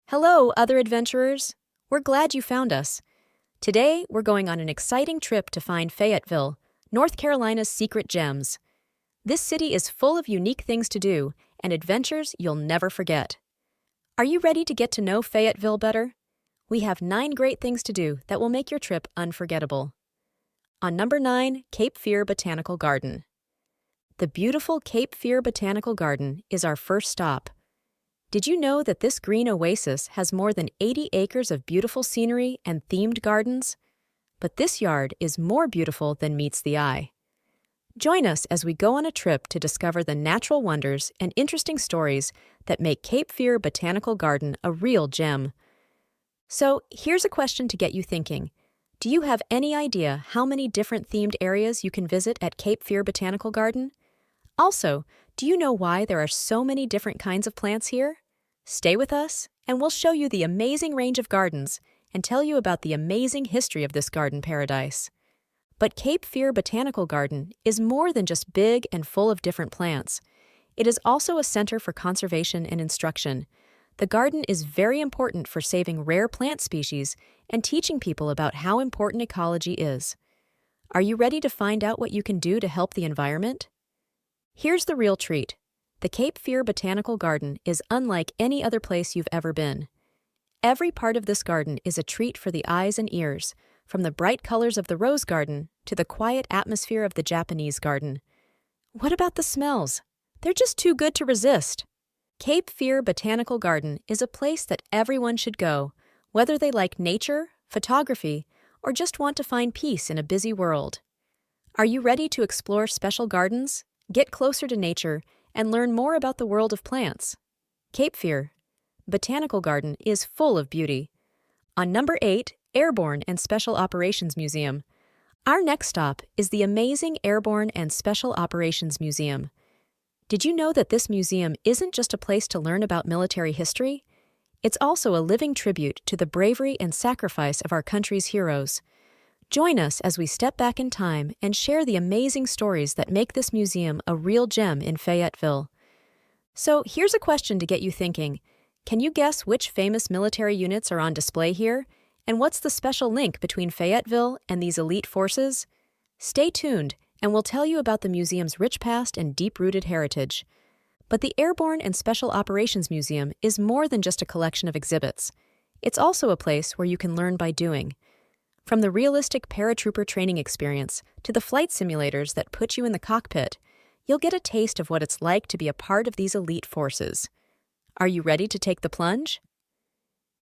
Hello, other adventurers. We're glad you found us. Today, we're going on an exciting trip to find Fayetteville, North Carolina's secret gems. This city is full of unique things to do and adventures you'll never forget. Are you ready to get to know Fayetteville better? We have 9 great things to do that will make your trip unforgettable. On number 9, Cape Fear Botanical Garden. The beautiful Cape Fear Botanical Garden is our first stop. Did you know that this green oasis has more than 80 acres of beautiful scenery and themed gardens? But this yard is more beautiful than meets the eye. Join us as we go on a trip to discover the natural wonders and interesting stories that make Cape Fear Botanical Garden a real gem. So, here's a question to get you thinking. Do you have any idea how many different themed areas you can visit at Cape Fear Botanical Garden? Also, do you know why there are so many different kinds of plants here? Stay with us, and we'll show you the amazing range of gardens and tell you about the amazing history of this garden paradise. But Cape Fear Botanical Garden is more than just big and full of different plants. It is also a center for conservation and instruction. The garden is very important for saving rare plant species and teaching people about how important ecology is. Are you ready to find out what you can do to help the environment? Here's the real treat. The Cape Fear Botanical Garden is unlike any other place you've ever been. Every part of this garden is a treat for the eyes and ears, from the bright colors of the rose garden to the quiet atmosphere of the Japanese garden. What about the smells? They're just too good to resist. Cape Fear Botanical Garden is a place that everyone should go, whether they like nature, photography, or just want to find peace in a busy world. Are you ready to explore special gardens, get closer to nature, and learn more about the world of plants? Cape Fear Botanical Garden is full of beauty. On number 8, Airborne and Special Operations Museum. Our next stop is the amazing Airborne and Special Operations Museum. Did you know that this museum isn't just a place to learn about military history? It's also a living tribute to the bravery and sacrifice of our country's heroes. Join us as we step back in time and share the amazing stories that make this museum a real gem in Fayetteville. So here's a question to get you thinking. Can you guess which famous military units are on display here? And what's the special link between Fayetteville and these elite forces? Stay tuned, and we'll tell you about the museum's rich past and deep-rooted heritage. But the Airborne and Special Operations Museum is more than just a collection of exhibits. It's also a place where you can learn by doing. From the realistic paratrooper training experience to the flight simulators that put you in the cockpit, you'll get a taste of what it's like to be a part of these elite forces. Are you ready to take the plunge?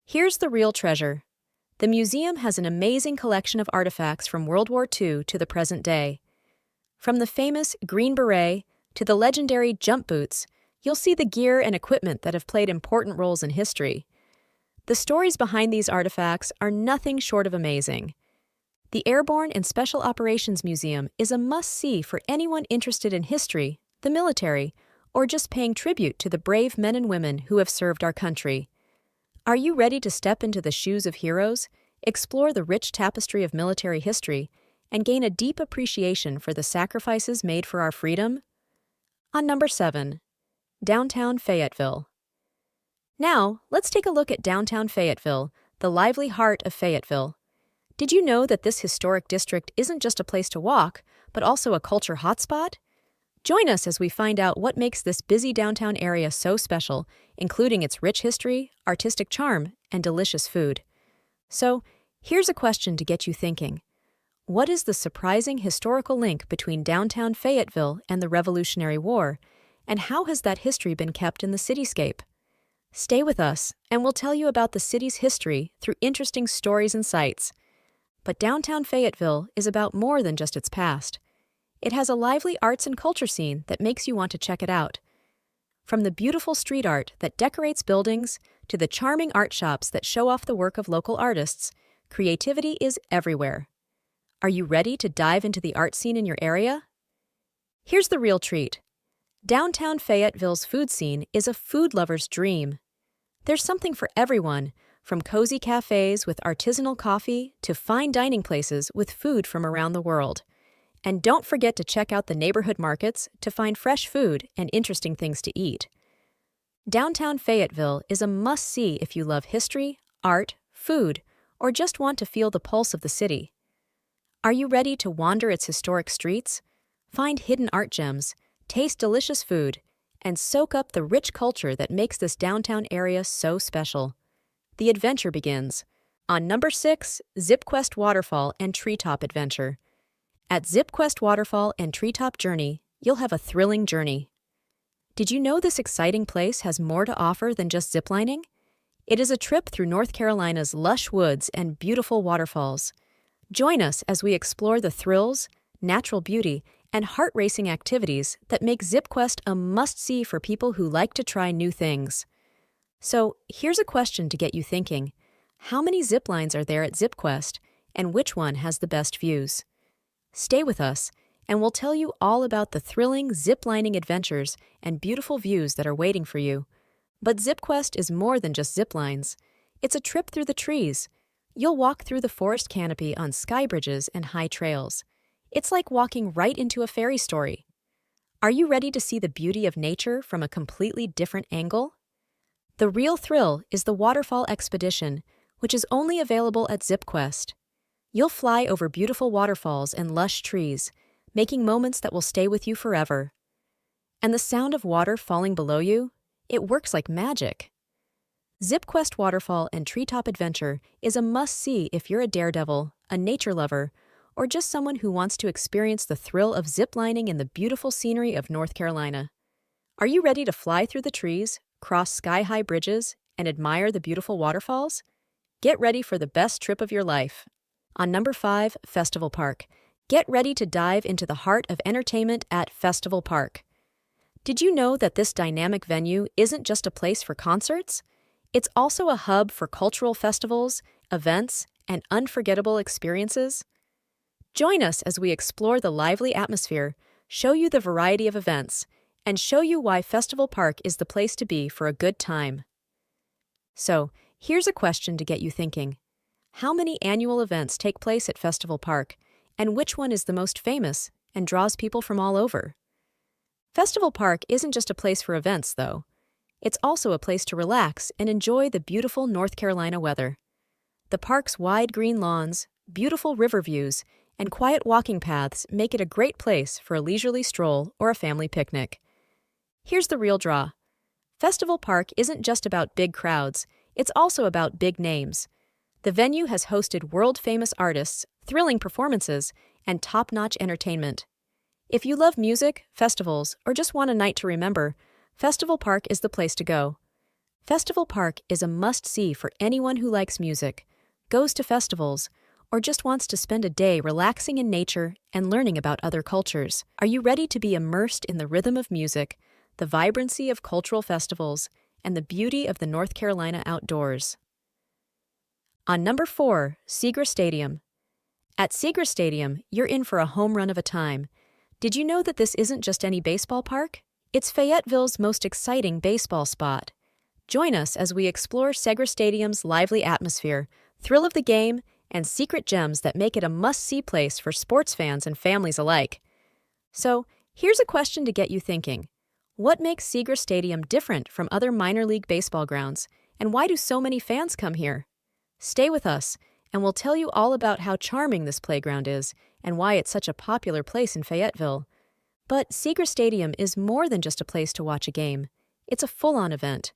Here's the real treasure. The museum has an amazing collection of artifacts from World War II to the present day. From the famous Green Beret to the legendary jump boots, you'll see the gear and equipment that have played important roles in history. The stories behind these artifacts are nothing short of amazing. The Airborne and Special Operations Museum is a must-see for anyone interested in history, the military, or just paying tribute to the brave men and women who have served our country. Are you ready to step into the shoes of heroes, explore the rich tapestry of military history, and gain a deep appreciation for the sacrifices made for our freedom? On number 7, Downtown Fayetteville. Now, let's take a look at downtown Fayetteville, the lively heart of Fayetteville. Did you know that this historic district isn't just a place to walk, but also a culture hotspot? Join us as we find out what makes this busy downtown area so special, including its rich history, artistic charm, and delicious food. So, here's a question to get you thinking. What is the surprising historical link between downtown Fayetteville and the Revolutionary War, and how has that history been kept in the cityscape? Stay with us, and we'll tell you about the city's history through interesting stories and sights. But downtown Fayetteville is about more than just its past. It has a lively arts and culture scene that makes you want to check it out. From the beautiful street art that decorates buildings to the charming art shops that show off the work of local artists, creativity is everywhere. Are you ready to dive into the art scene in your area? Here's the real treat. Downtown Fayetteville's food scene is a food lover's dream. There's something for everyone, from cozy cafes with artisanal coffee to fine dining places with food from around the world. And don't forget to check out the neighborhood markets to find fresh food and interesting things to eat. Downtown Fayetteville is a must-see if you love history, art, food, or just want to feel the pulse of the city. Are you ready to wander its historic streets, find hidden art gems, taste delicious food, and soak up the rich culture that makes this downtown area so special? The adventure begins. On number 6, ZipQuest Waterfall and Treetop Adventure. At ZipQuest Waterfall and Treetop Journey, you'll have a thrilling journey. Did you know this exciting place has more to offer than just ziplining? It is a trip through North Carolina's lush woods and beautiful waterfalls. Join us as we explore the thrills, natural beauty, and heart-racing activities that make ZipQuest a must-see for people who like to try new things. So, here's a question to get you thinking. How many zip lines are there at ZipQuest, and which one has the best views? Stay with us, and we'll tell you all about the thrilling zip-lining adventures and beautiful views that are waiting for you. But ZipQuest is more than just zip lines. It's a trip through the trees. You'll walk through the forest canopy on sky bridges and high trails. It's like walking right into a fairy story. Are you ready to see the beauty of nature from a completely different angle? The real thrill is the waterfall expedition, which is only available at ZipQuest. You'll fly over beautiful waterfalls and lush trees, making moments that will stay with you forever. And the sound of water falling below you, it works like magic. ZipQuest Waterfall and Treetop Adventure is a must-see if you're a daredevil, a nature lover, or just someone who wants to experience the thrill of ziplining in the beautiful scenery of North Carolina. Are you ready to fly through the trees, cross sky-high bridges, and admire the beautiful waterfalls? Get ready for the best trip of your life. On number 5, Festival Park. Get ready to dive into the heart of entertainment at Festival Park. Did you know that this dynamic venue isn't just a place for concerts? It's also a hub for cultural festivals, events, and unforgettable experiences. Join us as we explore the lively atmosphere, show you the variety of events, and show you why Festival Park is the place to be for a good time. So, here's a question to get you thinking. How many annual events take place at Festival Park, and which one is the most famous and draws people from all over? Festival Park isn't just a place for events, though. It's also a place to relax and enjoy the beautiful North Carolina weather. The park's wide green lawns, beautiful river views, and quiet walking paths make it a great place for a leisurely stroll or a family picnic. Here's the real draw. Festival Park isn't just about big crowds, it's also about big names. The venue has hosted world-famous artists, thrilling performances, and top-notch entertainment. If you love music, festivals, or just want a night to remember, Festival Park is the place to go. Festival Park is a must-see for anyone who likes music, goes to festivals, or just wants to spend a day relaxing in nature and learning about other cultures. Are you ready to be immersed in the rhythm of music, the vibrancy of cultural festivals, and the beauty of the North Carolina outdoors? On number 4, Seeger Stadium. At Seeger Stadium, you're in for a home run of a time. Did you know that this isn't just any baseball park? It's Fayetteville's most exciting baseball spot. Join us as we explore Seeger Stadium's lively atmosphere, thrill of the game, and secret gems that make it a must-see place for sports fans and families alike. So, here's a question to get you thinking. What makes Seeger Stadium different from other minor league baseball grounds, and why do so many fans come here? Stay with us, and we'll tell you all about how charming this playground is and why it's such a popular place in Fayetteville. But Seeger Stadium is more than just a place to watch a game. It's a full-on event.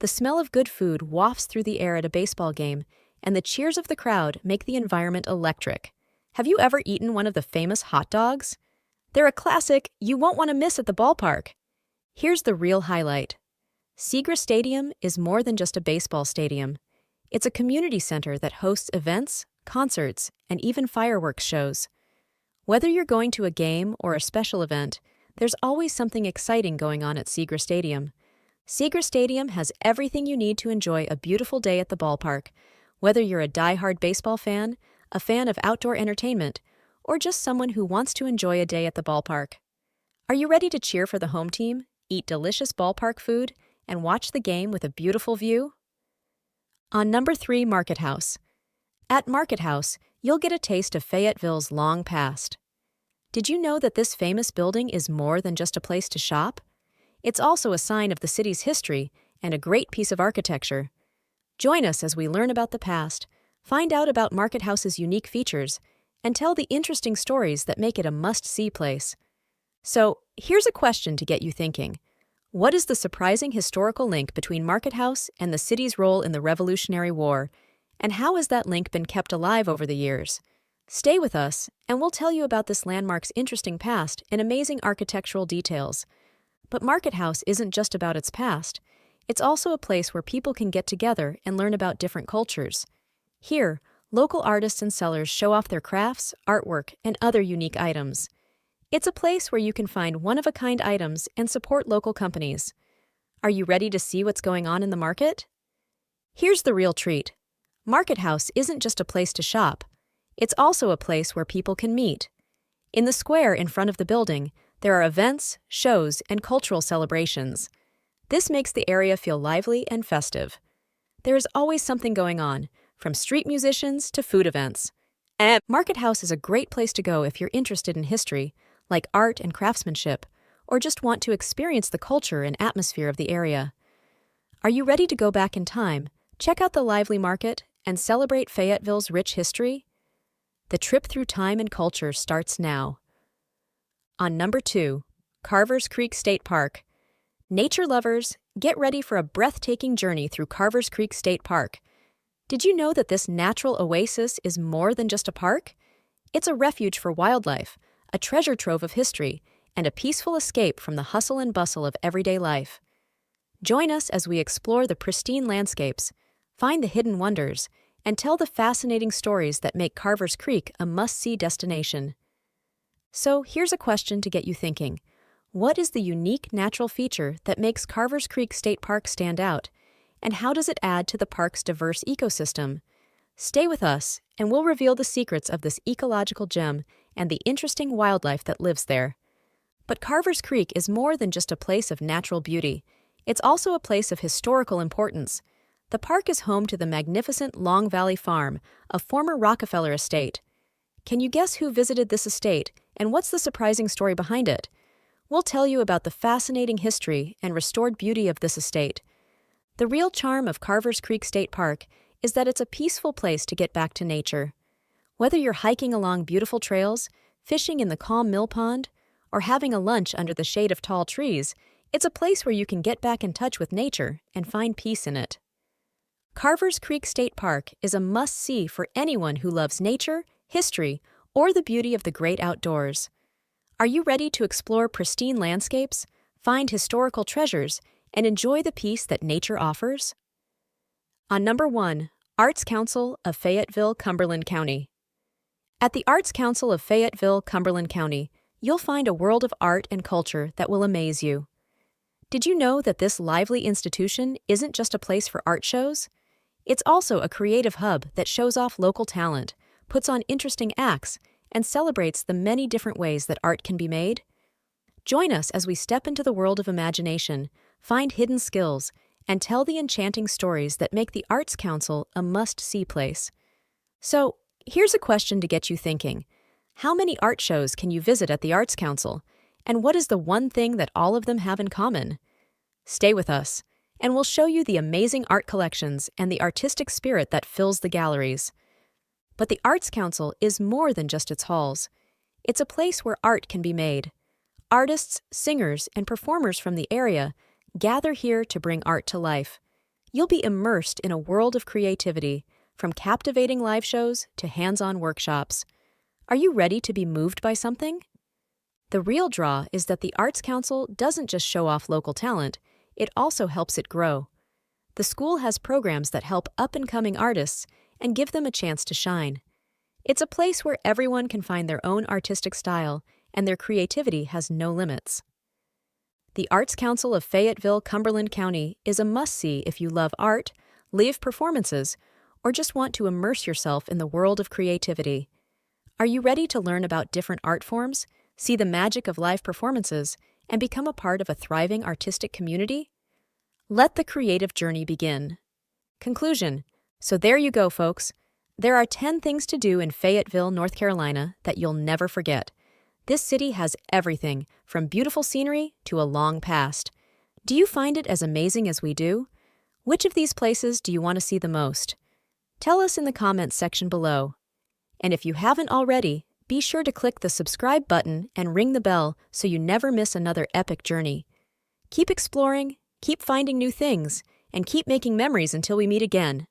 The smell of good food wafts through the air at a baseball game, and the cheers of the crowd make the environment electric. Have you ever eaten one of the famous hot dogs? They're a classic you won't want to miss at the ballpark. Here's the real highlight. Seeger Stadium is more than just a baseball stadium. It's a community center that hosts events, concerts, and even fireworks shows. Whether you're going to a game or a special event, there's always something exciting going on at Seeger Stadium. Seeger Stadium has everything you need to enjoy a beautiful day at the ballpark, whether you're a die-hard baseball fan, a fan of outdoor entertainment, or just someone who wants to enjoy a day at the ballpark. Are you ready to cheer for the home team, eat delicious ballpark food, and watch the game with a beautiful view? On number 3, Market House. At Market House, you'll get a taste of Fayetteville's long past. Did you know that this famous building is more than just a place to shop? It's also a sign of the city's history and a great piece of architecture. Join us as we learn about the past, find out about Market House's unique features, and tell the interesting stories that make it a must-see place. So, here's a question to get you thinking. What is the surprising historical link between Market House and the city's role in the Revolutionary War, and how has that link been kept alive over the years? Stay with us, and we'll tell you about this landmark's interesting past and amazing architectural details. But Market House isn't just about its past. It's also a place where people can get together and learn about different cultures. Here, local artists and sellers show off their crafts, artwork, and other unique items. It's a place where you can find one-of-a-kind items and support local companies. Are you ready to see what's going on in the market? Here's the real treat. Market House isn't just a place to shop. It's also a place where people can meet. In the square in front of the building, there are events, shows, and cultural celebrations. This makes the area feel lively and festive. There is always something going on, from street musicians to food events. And Market House is a great place to go if you're interested in history, like art and craftsmanship, or just want to experience the culture and atmosphere of the area. Are you ready to go back in time, check out the lively market, and celebrate Fayetteville's rich history? The trip through time and culture starts now. On number 2, Carvers Creek State Park. Nature lovers, get ready for a breathtaking journey through Carvers Creek State Park. Did you know that this natural oasis is more than just a park? It's a refuge for wildlife, a treasure trove of history, and a peaceful escape from the hustle and bustle of everyday life. Join us as we explore the pristine landscapes, find the hidden wonders, and tell the fascinating stories that make Carvers Creek a must-see destination. So here's a question to get you thinking. What is the unique natural feature that makes Carvers Creek State Park stand out, and how does it add to the park's diverse ecosystem? Stay with us, and we'll reveal the secrets of this ecological gem and the interesting wildlife that lives there. But Carvers Creek is more than just a place of natural beauty. It's also a place of historical importance. The park is home to the magnificent Long Valley Farm, a former Rockefeller estate. Can you guess who visited this estate, and what's the surprising story behind it? We'll tell you about the fascinating history and restored beauty of this estate. The real charm of Carvers Creek State Park is that it's a peaceful place to get back to nature. Whether you're hiking along beautiful trails, fishing in the calm mill pond, or having a lunch under the shade of tall trees, it's a place where you can get back in touch with nature and find peace in it. Carvers Creek State Park is a must-see for anyone who loves nature, history, or the beauty of the great outdoors. Are you ready to explore pristine landscapes, find historical treasures, and enjoy the peace that nature offers? On number 1, Arts Council of Fayetteville, Cumberland County. At the Arts Council of Fayetteville, Cumberland County, you'll find a world of art and culture that will amaze you. Did you know that this lively institution isn't just a place for art shows? It's also a creative hub that shows off local talent, puts on interesting acts, and celebrates the many different ways that art can be made. Join us as we step into the world of imagination, find hidden skills, and tell the enchanting stories that make the Arts Council a must-see place. So, here's a question to get you thinking. How many art shows can you visit at the Arts Council, and what is the one thing that all of them have in common? Stay with us, and we'll show you the amazing art collections and the artistic spirit that fills the galleries. But the Arts Council is more than just its halls. It's a place where art can be made. Artists, singers, and performers from the area gather here to bring art to life. You'll be immersed in a world of creativity, from captivating live shows to hands-on workshops. Are you ready to be moved by something? The real draw is that the Arts Council doesn't just show off local talent, it also helps it grow. The school has programs that help up-and-coming artists and give them a chance to shine. It's a place where everyone can find their own artistic style, and their creativity has no limits. The Arts Council of Fayetteville, Cumberland County is a must-see if you love art, live performances, or just want to immerse yourself in the world of creativity. Are you ready to learn about different art forms, see the magic of live performances, and become a part of a thriving artistic community? Let the creative journey begin. Conclusion. So there you go, folks. There are 10 things to do in Fayetteville, North Carolina that you'll never forget. This city has everything, from beautiful scenery to a long past. Do you find it as amazing as we do? Which of these places do you want to see the most? Tell us in the comments section below. And if you haven't already, be sure to click the subscribe button and ring the bell so you never miss another epic journey. Keep exploring, keep finding new things, and keep making memories until we meet again.